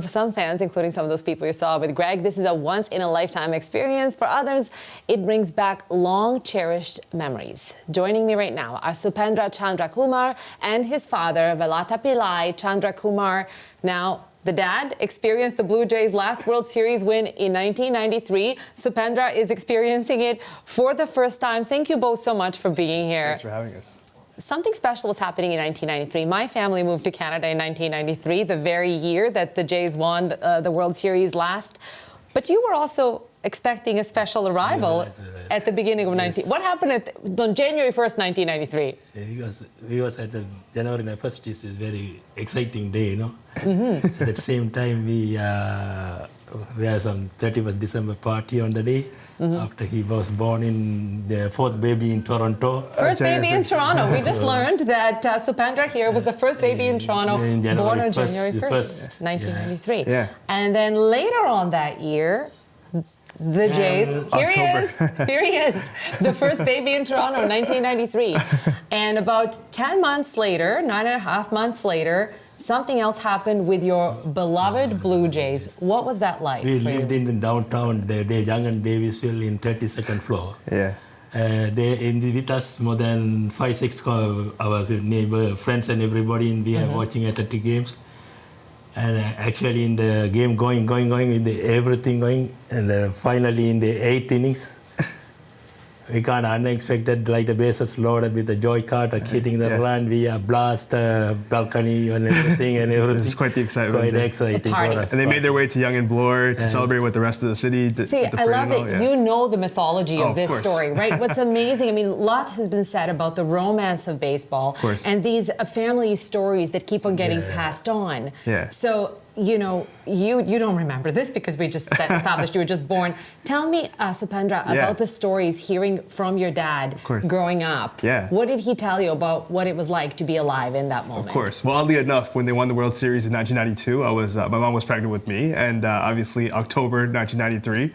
For some fans, including some of those people you saw with Greg, this is a once-in-a-lifetime experience. For others, it brings back long-cherished memories. Joining me right now are Supendra Chandrakumar and his father, Velata Pillai Chandrakumar. Now, the dad experienced the Blue Jays' last World Series win in 1993. Supendra is experiencing it for the first time. Thank you both so much for being here. Thanks for having us. Something special was happening in 1993. My family moved to Canada in 1993, the very year that the Jays won the World Series last. But you were also expecting a special arrival at the beginning of 19. What happened on January 1st, 1993? We was at the January 1st. This is very exciting day, you know. At the same time, we had some 31st December party on the day. After he was born in the fourth baby in Toronto. First baby in Toronto. We just learned that Supendra here was the first baby in Toronto, born on January 1st, 1993. Yeah. And then later on that year, the Jays, here he is, the first baby in Toronto, 1993. And about 10 months later, 9.5 months later, something else happened with your beloved Blue Jays. What was that like? We lived in downtown, the Young and Davisville in 32nd floor. Yeah. They with us more than 5-6 our neighbor, friends and everybody, and we are watching at the games. And actually in the game going, with everything going, and finally in the 8th innings, we got unexpected, like the bases loaded with the Joy Carter hitting the run. We blast balcony and everything, It's quite the excitement. Quite exciting for us. And they made their way to Yonge and Bloor to celebrate with the rest of the city. See, I love that you know the mythology of this story, right? What's amazing, I mean, a lot has been said about the romance of baseball and these family stories that keep on getting passed on. Yeah. So, you know, you don't remember this because we just established you were just born. Tell me, Supendra, about the stories hearing from your dad growing up. Yeah. What did he tell you about what it was like to be alive in that moment? Of course. Well, oddly enough, when they won the World Series in 1992, my mom was pregnant with me, and obviously October 1993,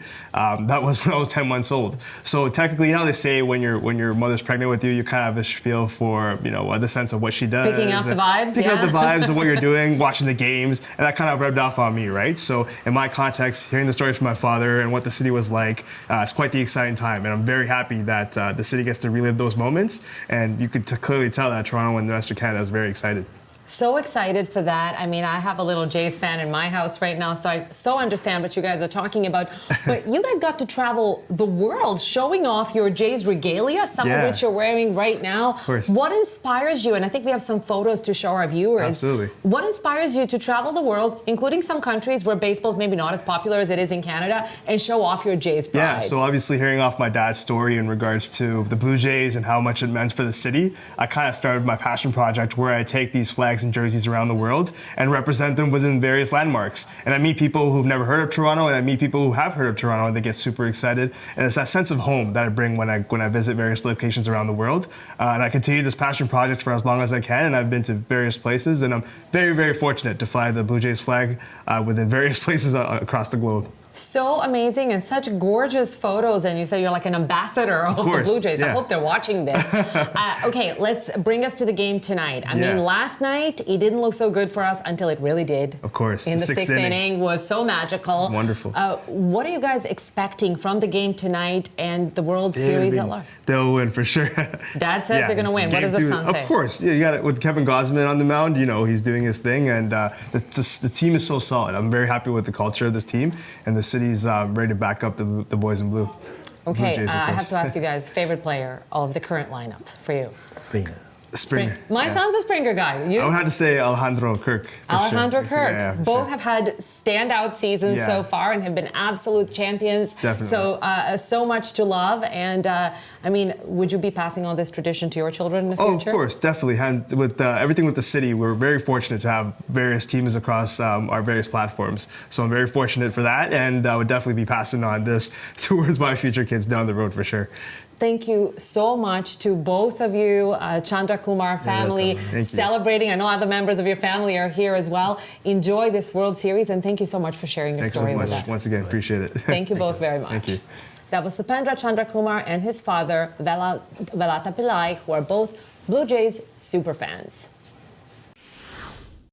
that was when I was 10 months old. So technically, you know, they say when your mother's pregnant with you, you kind of have a spiel for, you know, the sense of what she does. Picking up the vibes, Picking up the vibes of what you're doing, watching the games, and that kind of rubbed off on me, right? So in my context, hearing the stories from my father and what the city was like, it's quite the exciting time, and I'm very happy that the city gets to relive those moments, and you could clearly tell that Toronto and the rest of Canada is very excited. So excited for that. I mean, I have a little Jays fan in my house right now, so I so understand what you guys are talking about. But you guys got to travel the world showing off your Jays regalia, some of which you're wearing right now. Of course. What inspires you, and I think we have some photos to show our viewers. Absolutely. What inspires you to travel the world, including some countries where baseball is maybe not as popular as it is in Canada, and show off your Jays pride? Yeah, so obviously hearing off my dad's story in regards to the Blue Jays and how much it meant for the city, I kind of started my passion project where I take these flags and jerseys around the world and represent them within various landmarks. And I meet people who've never heard of Toronto, and I meet people who have heard of Toronto, and they get super excited. And it's that sense of home that I bring when I visit various locations around the world. And I continue this passion project for as long as I can, and I've been to various places, and I'm very, very fortunate to fly the Blue Jays flag within various places across the globe. So amazing and such gorgeous photos, and you said you're like an ambassador of the Blue Jays. I hope they're watching this. Okay, let's bring us to the game tonight. I mean, last night it didn't look so good for us until it really did. Of course. In the sixth inning was so magical. Wonderful. What are you guys expecting from the game tonight and the World Series at large? They'll win for sure. Dad says they're going to win. What does the son say? Of course. Yeah, you got it with Kevin Gausman on the mound. You know, he's doing his thing, and the team is so solid. I'm very happy with the culture of this team, and the city's ready to back up the boys in blue. Okay, Blue Jays, I have to ask you guys, favorite player of the current lineup for you? Springer. My son's a Springer guy. You? I would have to say Alejandro Kirk. Alejandro Kirk. Yeah, Both have had standout seasons so far and have been absolute champions. Definitely. So much to love. And I mean, would you be passing on this tradition to your children in the future? Oh, of course, definitely. And with everything with the city, we're very fortunate to have various teams across our various platforms. So I'm very fortunate for that, and I would definitely be passing on this towards my future kids down the road for sure. Thank you so much to both of you, Chandrakumar family, celebrating. I know other members of your family are here as well. Enjoy this World Series, and thank you so much for sharing your story with us. Once again, appreciate it. Thank you both very much. Thank you. That was Supendra Chandrakumar and his father, Velata Pillai, who are both Blue Jays superfans.